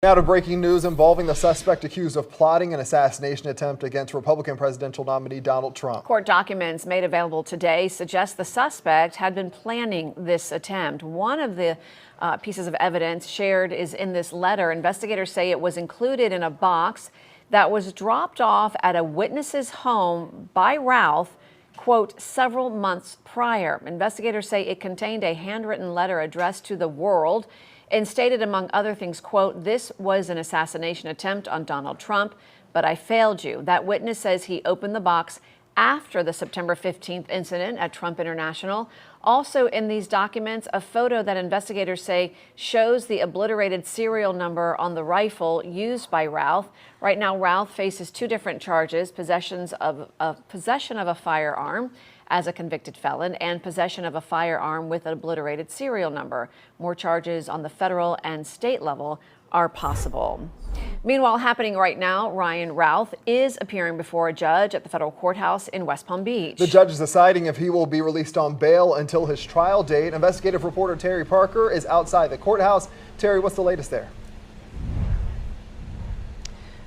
Now to breaking news involving the suspect accused of plotting an assassination attempt against Republican presidential nominee Donald Trump. Court documents made available today suggest the suspect had been planning this attempt. One of the pieces of evidence shared is in this letter. Investigators say it was included in a box that was dropped off at a witness's home by Routh, quote, several months prior. Investigators say it contained a handwritten letter addressed to the world and stated, among other things, quote, this was an assassination attempt on Donald Trump, but I failed you. That witness says he opened the box after the September 15th incident at Trump International. Also in these documents, a photo that investigators say shows the obliterated serial number on the rifle used by Routh. Right now, Routh faces two different charges: possession of a firearm as a convicted felon and possession of a firearm with an obliterated serial number. More charges on the federal and state level are possible. Meanwhile, happening right now, Ryan Routh is appearing before a judge at the federal courthouse in West Palm Beach. The judge is deciding if he will be released on bail until his trial date. Investigative reporter Terry Parker is outside the courthouse. Terry, what's the latest there?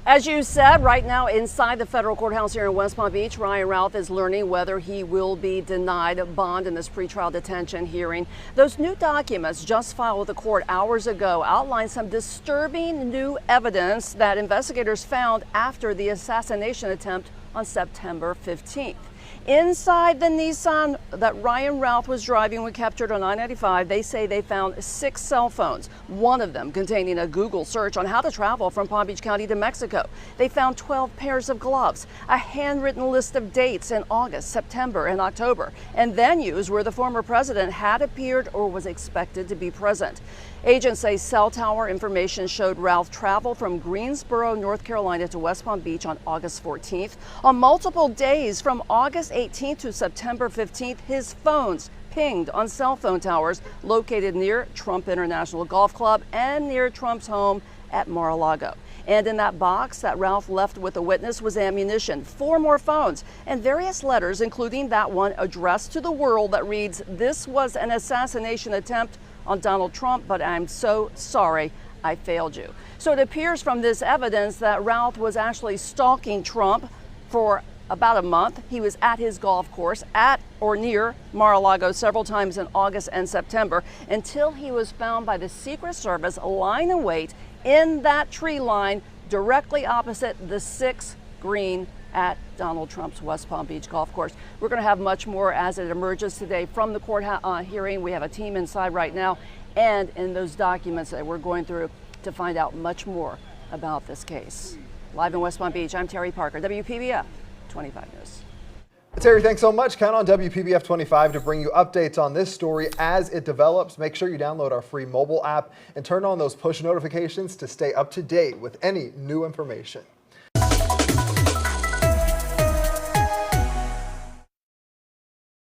As you said, right now inside the federal courthouse here in West Palm Beach, Ryan Routh is learning whether he will be denied bond in this pretrial detention hearing. Those new documents just filed with the court hours ago outline some disturbing new evidence that investigators found after the assassination attempt on September 15th. Inside the Nissan that Ryan Routh was driving when captured on I-95, they say they found 6 cell phones, one of them containing a Google search on how to travel from Palm Beach County to Mexico. They found 12 pairs of gloves, a handwritten list of dates in August, September, and October, and venues where the former president had appeared or was expected to be present. Agents say cell tower information showed Routh traveled from Greensboro, North Carolina to West Palm Beach on August 14th. On multiple days from August 18th to September 15th, his phones pinged on cell phone towers located near Trump International Golf Club and near Trump's home at Mar-a-Lago. And in that box that Routh left with a witness was ammunition, 4 more phones, and various letters, including that one addressed to the world that reads, "This was an assassination attempt on Donald Trump, but I'm so sorry I failed you." So it appears from this evidence that Routh was actually stalking Trump for about a month. He was at his golf course at or near Mar-a-Lago several times in August and September until he was found by the Secret Service lying in wait in that tree line directly opposite the 6th green at Donald Trump's West Palm Beach golf course. We're going to have much more as it emerges today from the court hearing. We have a team inside right now and in those documents that we're going through to find out much more about this case. Live in West Palm Beach, I'm Terry Parker, WPBF 25 News. Terry, thanks so much. Count on WPBF 25 to bring you updates on this story as it develops. Make sure you download our free mobile app and turn on those push notifications to stay up to date with any new information.